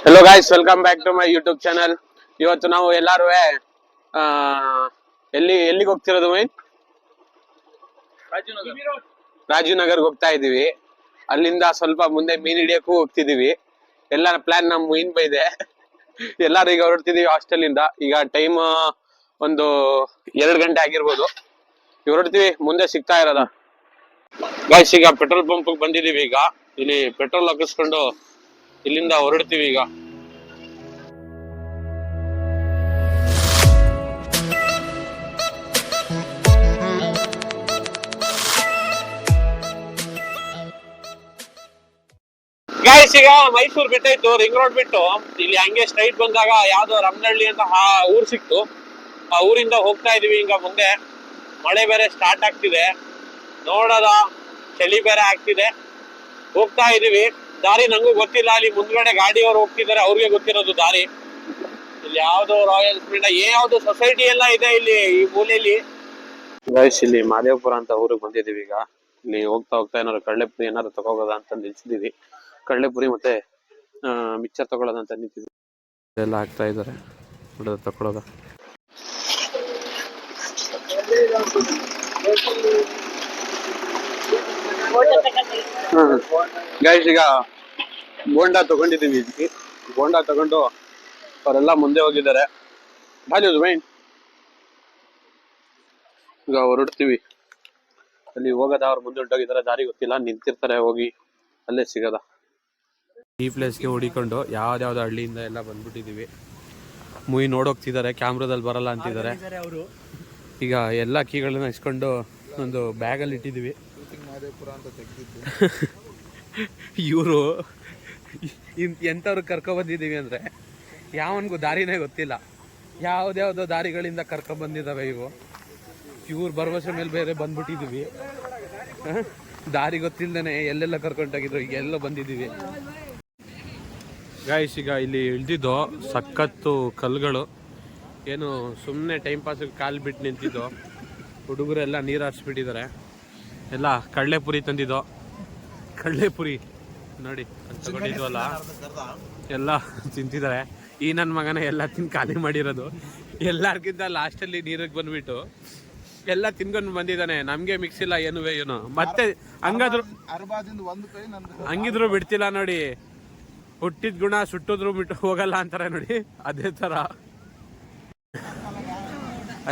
Hello guys, welcome back to my YouTube channel. ಇವತ್ತು ನಾವು ಎಲ್ಲಾರು ಎಲ್ಲಿಗೆ ಹೋಗ್ತಿರೋದು ಮೈನ್? ರಾಜೀವ್ನಗರ್ಗೆ ಹೋಗ್ತಾ ಇದೀವಿ. ಅಲ್ಲಿಂದ ಸ್ವಲ್ಪ ಮುಂದೆ ಮೀನ್ ಹಿಡಿಯಕ್ಕೂ ಹೋಗ್ತಿದೀವಿ. ಎಲ್ಲ ಪ್ಲಾನ್ ನಮ್ ಮೀನ್ ಇದೆ. ಎಲ್ಲಾರು ಈಗ ಹೊರಡ್ತಿದೀವಿ ಹಾಸ್ಟೆಲ್ ಇಂದ. ಈಗ ಟೈಮ್ ಒಂದು 2 ಗಂಟೆ ಆಗಿರ್ಬೋದು. ಹೊರಡ್ತೀವಿ, ಮುಂದೆ ಸಿಗ್ತಾ ಇರೋದ. ಗೈಸ್, ಈಗ ಪೆಟ್ರೋಲ್ ಪಂಪ್ ಬಂದಿದೀವಿ. ಈಗ ಇಲ್ಲಿ ಪೆಟ್ರೋಲ್ ಹಾಕಿಸ್ಕೊಂಡು ಇಲ್ಲಿಂದ ಹೊರಡ್ತೀವಿ ಈಗ. ಗೈಸ್, ಈಗ ಮೈಸೂರು ಬಿಟ್ಟಾಯ್ತು, ರಿಂಗ್ ರೋಡ್ ಬಿಟ್ಟು ಇಲ್ಲಿ ಹಂಗೆ ಸ್ಟ್ರೈಟ್ ಬಂದಾಗ ಯಾವ್ದೋ ರಮನಹಳ್ಳಿ ಅಂತ ಊರ್ ಸಿಕ್ತು. ಆ ಊರಿಂದ ಹೋಗ್ತಾ ಇದೀವಿ. ಈಗ ಮುಂದೆ ಮಳೆ ಬೇರೆ ಸ್ಟಾರ್ಟ್ ಆಗ್ತಿದೆ, ನೋಡೋದ ಚಳಿ ಬೇರೆ ಆಗ್ತಿದೆ. ಹೋಗ್ತಾ ಇದೀವಿ. ದಾರಿ ನಂಗೂ ಗೊತ್ತಿಲ್ಲ, ಅಲ್ಲಿ ಮುಂದ್ಗಡೆ ಗಾಡಿಯವ್ರು ಹೋಗ್ತಿದ್ದಾರೆ, ಅವ್ರಿಗೆ ಗೊತ್ತಿರೋದು ದಾರಿ. ಇಲ್ಲಿ ಯಾವ್ದೋ ರಾಯಲ್ ಸ್ಪೀಡ್ ಯಾವ್ದು ಸೊಸೈಟಿ ಎಲ್ಲ ಇದೆ ಇಲ್ಲಿ ಈ ಮೂಲೆಯಲ್ಲಿ. ಗೈಸ್, ಇಲ್ಲಿ ಮಾದೇವಪುರ ಅಂತ ಊರಿಗೆ ಬಂದಿದೀವಿ. ಈಗ ಇಲ್ಲಿ ಹೋಗ್ತಾ ಏನಾದ್ರು ಕಡ್ಲೆಪುರಿ ಏನಾದ್ರು ತಗೋಗೋದ ಅಂತ ನಿಲ್ಸಿದೀವಿ. ಕಡ್ಲೆಪುರಿ ಮತ್ತೆ ಮಿಕ್ಚರ್ ತಗೊಳ್ಳೋದಂತ ನಿಂತಿದ್ವಿ. ಎಲ್ಲ ಹಾಕ್ತಾ ಇದಾರೆ, ತಗೊಳ್ಳೋದ. ಗೈಸ್, ಈಗ ಬೋಂಡಾ ತಗೊಂಡಿದೀವಿ. ಬೋಂಡಾ ತಗೊಂಡು ಅವರೆಲ್ಲ ಮುಂದೆ ಹೋಗಿದ್ದಾರೆ. ಮೈನ್ ಈಗ ಹೊರಡ್ತೀವಿ. ಅಲ್ಲಿ ಹೋಗದ, ಅವ್ರು ಮುಂದೆ ಹೊರಟೋಗಿದ್ದಾರೆ, ದಾರಿ ಗೊತ್ತಿಲ್ಲ, ನಿಂತಿರ್ತಾರೆ, ಹೋಗಿ ಅಲ್ಲೇ ಸಿಗದ. ಈ ಪ್ಲೇಸ್ಗೆ ಹುಡಿಕೊಂಡು ಯಾವ್ದಾವ್ದು ಹಳ್ಳಿಯಿಂದ ಎಲ್ಲ ಬಂದ್ಬಿಟ್ಟಿದೀವಿ. ಮೂವಿ ನೋಡೋಗ್ತಿದ್ದಾರೆ, ಕ್ಯಾಮ್ರಾದಲ್ಲಿ ಬರಲ್ಲ ಅಂತಿದ್ದಾರೆ. ಈಗ ಎಲ್ಲ ಕೀಗಳನ್ನ ಇಸ್ಕೊಂಡು ಒಂದು ಬ್ಯಾಗಲ್ಲಿ ಇಟ್ಟಿದ್ದೀವಿ. ಇವರು ಎಂಥವ್ರು ಕರ್ಕೊಬಂದಿದ್ದೀವಿ ಅಂದರೆ ಯಾವನಿಗೂ ದಾರಿನೇ ಗೊತ್ತಿಲ್ಲ. ಯಾವ್ದ್ಯಾವ್ದೋ ದಾರಿಗಳಿಂದ ಕರ್ಕೊಬಂದಿದ್ದಾವೆ ಇವು. ಇವ್ರು ಭರವಸೆ ಮೇಲೆ ಬೇರೆ ಬಂದ್ಬಿಟ್ಟಿದ್ದೀವಿ. ದಾರಿ ಗೊತ್ತಿಲ್ಲದೇನೆ ಎಲ್ಲೆಲ್ಲ ಕರ್ಕೊಂಡೋಗಿದ್ರು, ಈಗ ಎಲ್ಲ ಬಂದಿದ್ದೀವಿ. ಗೈಸ್, ಈಗ ಇಲ್ಲಿ ಇಳ್ದಿದ್ದು ಸಖತ್ತು ಕಲ್ಲುಗಳು. ಏನು ಸುಮ್ಮನೆ ಟೈಮ್ ಪಾಸಿಗೆ ಕಾಲು ಬಿಟ್ಟು ನಿಂತಿದ್ದು. ಹುಡುಗರೆಲ್ಲ ನೀರು ಹಾರಿಸ್ಬಿಟ್ಟಿದ್ದಾರೆ. ಎಲ್ಲ ಕಡಲೆಪುರಿ ತಂದಿದ್ದು. ಕಡಲೆಪುರಿ ನೋಡಿ ತಗೊಂಡಿದ್ವಲ್ಲ, ಎಲ್ಲ ತಿಂತಿದ್ದಾರೆ. ಈ ನನ್ನ ಮಗನ ಎಲ್ಲ ತಿಂದು ಖಾಲಿ ಮಾಡಿರೋದು. ಎಲ್ಲರಿಗಿಂತ ಲಾಸ್ಟಲ್ಲಿ ನೀರಿಗೆ ಬಂದ್ಬಿಟ್ಟು ಎಲ್ಲ ತಿನ್ಕೊಂಡು ಬಂದಿದ್ದಾನೆ. ನಮಗೆ ಮಿಕ್ಸ್ ಇಲ್ಲ, ಏನು ಮತ್ತೆ ಹಂಗಾದ್ರು ಹಂಗಿದ್ರು ಬಿಡ್ತಿಲ್ಲ ನೋಡಿ. ಹುಟ್ಟಿದ ಗುಣ ಸುಟ್ಟಿದ್ರು ಬಿಟ್ಟು ಹೋಗಲ್ಲ ಅಂತಾರೆ ನೋಡಿ, ಅದೇ ತರ.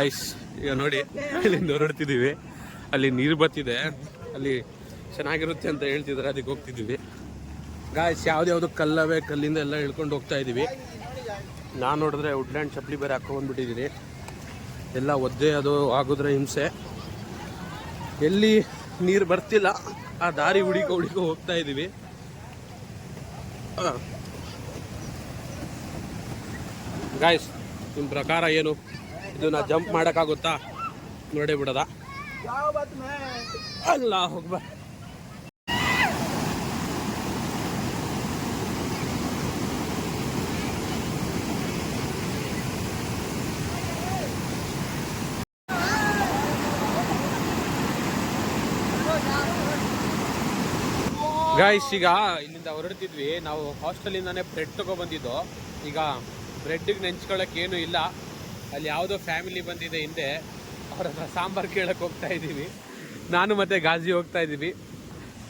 ಐಸ್, ಈಗ ನೋಡಿ ಅಲ್ಲಿಂದ ಹೊರಡ್ತಿದ್ದೀವಿ. ಅಲ್ಲಿ ನೀರು ಬರ್ತಿದೆ, ಅಲ್ಲಿ ಚೆನ್ನಾಗಿರುತ್ತೆ ಅಂತ ಹೇಳ್ತಿದ್ದಾರೆ, ಅದಕ್ಕೆ ಹೋಗ್ತಿದ್ದೀವಿ. ಗಾಯ್ಸ್, ಯಾವ್ದು ಕಲ್ಲವೇ, ಕಲ್ಲಿಂದ ಎಲ್ಲ ಇಳ್ಕೊಂಡು ಹೋಗ್ತಾ ಇದ್ದೀವಿ. ನಾನು ನೋಡಿದ್ರೆ ವುಡ್ಲ್ಯಾಂಡ್ ಚಪ್ಪಲಿ ಬೇರೆ ಹಾಕೊಂಡ್ಬಿಟ್ಟಿದ್ದೀನಿ. ಎಲ್ಲ ಒದ್ದೆ ಅದು ಆಗೋದ್ರೆ ಹಿಂಸೆ. ಎಲ್ಲಿ ನೀರು ಬರ್ತಿಲ್ಲ, ಆ ದಾರಿ ಹುಡಿಕೋ ಹೋಗ್ತಾ ಇದ್ದೀವಿ. ಗಾಯ್ಸ್, ನಿಮ್ಮ ಪ್ರಕಾರ ಏನು ಇದನ್ನ ಜಂಪ್ ಮಾಡೋಕ್ಕಾಗುತ್ತಾ? ನೋಡೇ ಬಿಡೋದ ಅಲ್ಲ, ಹೋಗ್ಬಾ. ಗಾಯ್ಸ್, ಈಗ ಇಲ್ಲಿಂದ ಹೊರಡ್ತಿದ್ವಿ. ನಾವು ಹಾಸ್ಟೆಲಿಂದಾನೇ ಬ್ರೆಡ್ ತಗೊಬಂದಿದ್ದು. ಈಗ ಬ್ರೆಡ್ಡಿಗೆ ನೆಂಚ್ಕೊಳ್ಳೋಕೆ ಏನೂ ಇಲ್ಲ. ಅಲ್ಲಿ ಯಾವುದೋ ಫ್ಯಾಮಿಲಿ ಬಂದಿದೆ ಹಿಂದೆ, ಅವ್ರ ಹತ್ರ ಸಾಂಬಾರು ಕೇಳಕ್ಕೆ ಹೋಗ್ತಾ ಇದ್ದೀವಿ. ನಾನು ಮತ್ತು ಗಾಜಿ ಹೋಗ್ತಾ ಇದ್ದೀವಿ.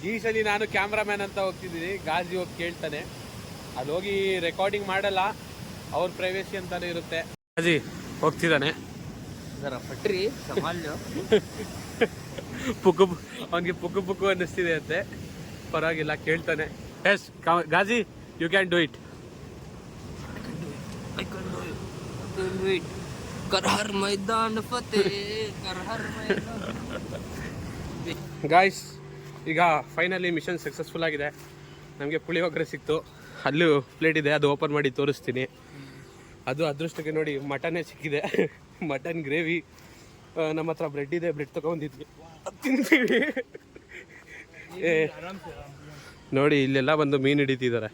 ಈ ಸಲ ನಾನು ಕ್ಯಾಮ್ರಾಮ್ಯಾನ್ ಅಂತ ಹೋಗ್ತಿದ್ದೀನಿ, ಗಾಜಿ ಹೋಗಿ ಕೇಳ್ತಾನೆ. ಅಲ್ಲಿ ಹೋಗಿ ರೆಕಾರ್ಡಿಂಗ್ ಮಾಡಲ್ಲ, ಅವ್ರ ಪ್ರೈವೇಸಿ ಅಂತಾನೆ ಇರುತ್ತೆ. ಗಾಜಿ ಹೋಗ್ತಿದ್ದಾನೆ. ಅವನಿಗೆ ಪುಕ್ಕು ಅನ್ನಿಸ್ತಿದೆ ಅಂತೆ. ಪರವಾಗಿಲ್ಲ, ಕೇಳ್ತಾನೆ. ಎಸ್ ಗಾಜಿ, you can do it. Guys, ಈಗ ಫೈನಲಿ ಮಿಷನ್ ಸಕ್ಸಸ್ಫುಲ್ ಆಗಿದೆ. ನಮಗೆ ಪುಳಿಯೋಗರೆ ಸಿಕ್ತು. ಅಲ್ಲೂ ಪ್ಲೇಟ್ ಇದೆ, ಅದು ಓಪನ್ ಮಾಡಿ ತೋರಿಸ್ತೀನಿ. ಅದು ಅದೃಷ್ಟಕ್ಕೆ ನೋಡಿ ಮಟನ್ನೇ ಸಿಕ್ಕಿದೆ. Mutton gravy. ನಮ್ಮ ಹತ್ರ ಬ್ರೆಡ್ ಇದೆ, ಬ್ರೆಡ್ ತಗೊಂಡಿದ್ವಿ, ತಿಂತೀವಿ. ನೋಡಿ ಇಲ್ಲೆಲ್ಲ ಬಂದು ಮೀನು ಹಿಡಿತಿದ್ದಾರೆ.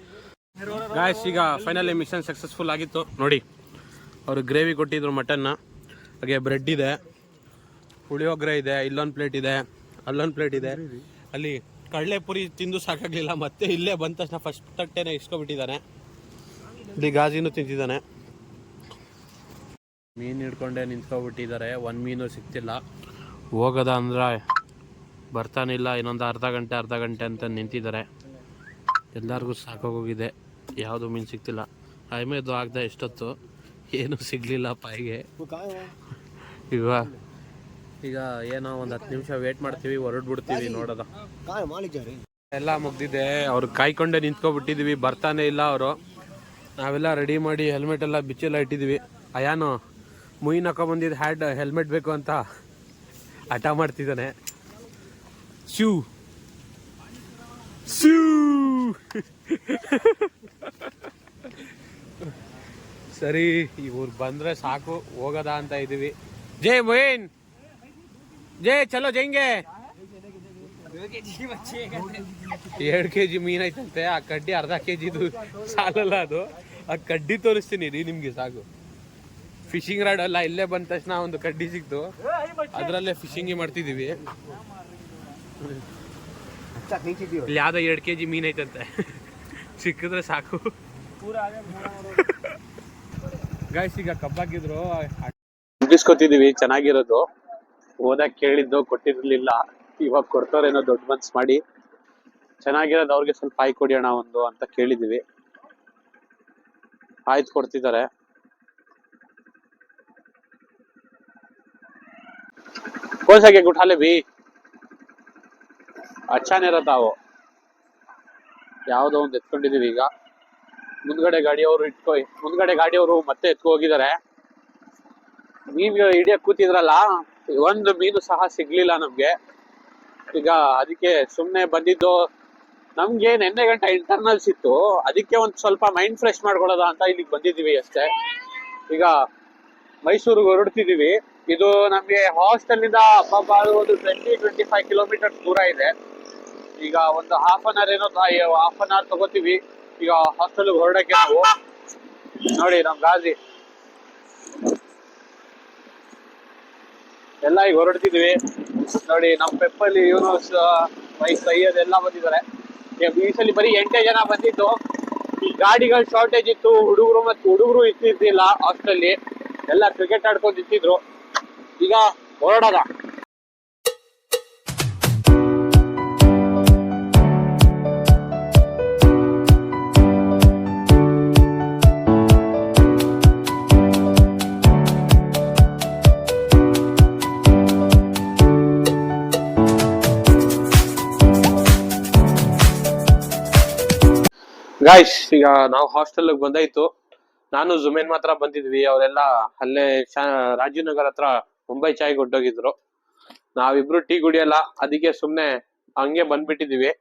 ಗಾಯ್ಸ್, ಈಗ ಫೈನಲಿ ಮಿಷನ್ ಸಕ್ಸಸ್ಫುಲ್ ಆಗಿತ್ತು. ನೋಡಿ, ಅವರು ಗ್ರೇವಿ ಕೊಟ್ಟಿದ್ರು ಮಟನ್ನ, ಹಾಗೆ ಬ್ರೆಡ್ ಇದೆ, ಪುಳಿಯೋಗರೆ ಇದೆ, ಇಲ್ಲೊಂದು ಪ್ಲೇಟ್ ಇದೆ, ಅಲ್ಲೊಂದು ಪ್ಲೇಟ್ ಇದೆ. ಅಲ್ಲಿ ಕಡಲೆಪುರಿ ತಿಂದು ಸಾಕಾಗಲಿಲ್ಲ, ಮತ್ತೆ ಇಲ್ಲೇ ಬಂದ ತಕ್ಷಣ ಫಸ್ಟ್ ತಟ್ಟೆನೇ ಇಸ್ಕೊಬಿಟ್ಟಿದ್ದಾನೆ. ಇಲ್ಲಿ ಗಾಜಿನೂ ತಿಂತಿದ್ದಾನೆ. ಮೀನು ಹಿಡ್ಕೊಂಡೆ ನಿಂತ್ಕೊಬಿಟ್ಟಿದ್ದಾರೆ. ಒಂದು ಮೀನು ಸಿಗ್ತಿಲ್ಲ. ಹೋಗೋದ ಅಂದ್ರೆ ಬರ್ತಾನಿಲ್ಲ. ಇನ್ನೊಂದು ಅರ್ಧ ಗಂಟೆ ಅಂತ ನಿಂತಿದ್ದಾರೆ. ಎಲ್ಲರಿಗೂ ಸಾಕೋಗೋಗಿದೆ. ಯಾವುದು ಮೀನು ಸಿಗ್ತಿಲ್ಲ. ಆಮೇದು ಆಗದೆ ಎಷ್ಟೊತ್ತು ಏನೂ ಸಿಗಲಿಲ್ಲ ಪಾಯಿಗೆ. ಈಗ ಏನೋ ಒಂದು 10 ನಿಮಿಷ ವೇಟ್ ಮಾಡ್ತೀವಿ, ಹೊರಡ್ಬಿಡ್ತೀವಿ ನೋಡೋದ. ಎಲ್ಲ ಮುಗ್ದಿದೆ. ಅವ್ರು ಕಾಯ್ಕೊಂಡೆ ನಿಂತ್ಕೊಬಿಟ್ಟಿದ್ವಿ, ಬರ್ತಾನೆ ಇಲ್ಲ ಅವರು. ನಾವೆಲ್ಲ ರೆಡಿ ಮಾಡಿ ಹೆಲ್ಮೆಟ್ ಎಲ್ಲ ಬಿಚ್ಚೆಲ್ಲ ಇಟ್ಟಿದ್ವಿ. ಅಯಾನು ಮುಯಿನ್ ಹಾಕೊಂಡ್ಬಂದಿದ್ದು ಹೆಲ್ಮೆಟ್ ಬೇಕು ಅಂತ ಹಠ ಮಾಡ್ತಿದ್ದಾನೆ. ಶೂ ಶೂ ಸರಿ, ಇವ್ರು ಬಂದ್ರೆ ಸಾಕು, ಹೋಗದ ಅಂತ ಇದೀವಿ. ಜೈ ಮೊಯಿನ್, ಜೈ ಚಲೋ ಜೈಂಗೆ. 2 kg ಮೀನ್ ಐತಂತೆ. ಆ ಕಡ್ಡಿ ಅರ್ಧ kgದು ಸಾಲಲ್ಲ. ಅದು ಆ ಕಡ್ಡಿ ತೋರಿಸ್ತೀನಿ ರೀ ನಿಮ್ಗೆ, ಸಾಕು. ಫಿಶಿಂಗ್ ರಾಡ್ ಅಲ್ಲ, ಇಲ್ಲೇ ಬಂದ ತಕ್ಷಣ ಒಂದು ಕಡ್ಡಿ ಸಿಕ್ತು, ಅದ್ರಲ್ಲೇ ಫಿಶಿಂಗ್ ಮಾಡ್ತಿದೀವಿ. ಇಲ್ಲಿ ಯಾವ್ದೋ 2 kg ಮೀನ್ ಐತಂತೆ, ಸಿಕ್ಕಿದ್ರೆ ಸಾಕು. ಗಾಯ್ಸ್, ಈಗ ಕಬ್ಬಾಕಿದ್ರು ಬಿಸ್ಕೊತಿದೀವಿ. ಚೆನ್ನಾಗಿರೋದು. ಓದಕ್ ಕೇಳಿದ್ದು ಕೊಟ್ಟಿರ್ಲಿಲ್ಲ, ಇವಾಗ ಕೊಡ್ತಾರೇನೋ ದೊಡ್ಡ ಮನ್ಸ್ ಮಾಡಿ. ಚೆನ್ನಾಗಿರೋದು ಅವ್ರಿಗೆ ಸ್ವಲ್ಪ ಹಾಕಿ ಕೊಡಿಯೋಣ ಒಂದು ಅಂತ ಕೇಳಿದೀವಿ. ಆಯ್ತು, ಕೊಡ್ತಿದ್ದಾರೆ. ಕೋಸಕ್ಕೆ ಗುಠಾಲೆ ಬಿ ಅಚ್ಚಾನೇ ಇರತ್ತಾವು. ಯಾವ್ದೋ ಒಂದು ಎತ್ಕೊಂಡಿದೀವಿ. ಈಗ ಮುಂದ್ಗಡೆ ಗಾಡಿಯವರು ಮತ್ತೆ ಎತ್ಕೊ ಹೋಗಿದ್ದಾರೆ. ಮೀನ್ ಹಿಡಿಯಕ್ ಕೂತಿದ್ರಲ್ಲ, ಒಂದು ಮೀನು ಸಹ ಸಿಗ್ಲಿಲ್ಲ ನಮ್ಗೆ. ಈಗ ಅದಕ್ಕೆ ಸುಮ್ನೆ ಬಂದಿದ್ದು. ನಮ್ಗೆ ನೆನ್ನೆ ಗಂಟೆ ಇಂಟರ್ನಲ್ಸ್ ಇತ್ತು, ಅದಕ್ಕೆ ಒಂದ್ ಸ್ವಲ್ಪ ಮೈಂಡ್ ಫ್ರೆಶ್ ಮಾಡ್ಕೊಳ್ಳೋದ ಅಂತ ಇಲ್ಲಿಗೆ ಬಂದಿದೀವಿ ಅಷ್ಟೇ. ಈಗ ಮೈಸೂರಿಗೆ ಹೊರಡ್ತಿದೀವಿ. ಇದು ನಮ್ಗೆ ಹಾಸ್ಟೆಲ್ ಇಂದ ಒಂದು 20-25 ಕಿಲೋಮೀಟರ್ ದೂರ ಇದೆ. ಈಗ ಒಂದು ಹಾಫ್ ಅನ್ ಅವರ್ ತಗೋತೀವಿ ಈಗ ಹಾಸ್ಟೆಲ್ ಹೊರಡಕ್ಕೆ. ನಾವು ನೋಡಿ ನಮ್ ಗಾಜಿ ಎಲ್ಲ ಈಗ ಹೊರಡ್ತಿದ್ವಿ. ನೋಡಿ ನಮ್ ಪೆಪ್ಪಲ್ಲಿ ಯೂನಸ್, ಸೈಯದ್ ಎಲ್ಲ ಬಂದಿದ್ದಾರೆ. ಈ ಸಲ ಬರೀ 8 ಜನ ಬಂದಿದ್ದು. ಈ ಗಾಡಿಗಳ ಶಾರ್ಟೇಜ್ ಇತ್ತು, ಹುಡುಗರು ಇರ್ತಿದ್ದಿಲ್ಲ ಹಾಸ್ಟೆಲ್ಲಿ. ಎಲ್ಲ ಕ್ರಿಕೆಟ್ ಆಡ್ಕೊಂಡು ಇರ್ತಿದ್ರು. ಈಗ ಹೊರಡೋದ. ಗಾಯ್ಸ್, ಈಗ ನಾವು ಹಾಸ್ಟೆಲ್ ಬಂದಾಯ್ತು. ನಾನು ಜುಮೇನ್ ಮಾತ್ರ ಬಂದಿದ್ವಿ. ಅವರೆಲ್ಲ ಅಲ್ಲೇ ರಾಜೀವ್ ನಗರ್ ಹತ್ರ ಮುಂಬೈ ಚಾಯ್ ಕೊಟ್ಟೋಗಿದ್ರು. ನಾವಿಬ್ರು ಟೀ ಕುಡಿಯಲ್ಲ, ಅದಕ್ಕೆ ಸುಮ್ನೆ ಹಂಗೆ ಬಂದ್ಬಿಟ್ಟಿದೀವಿ.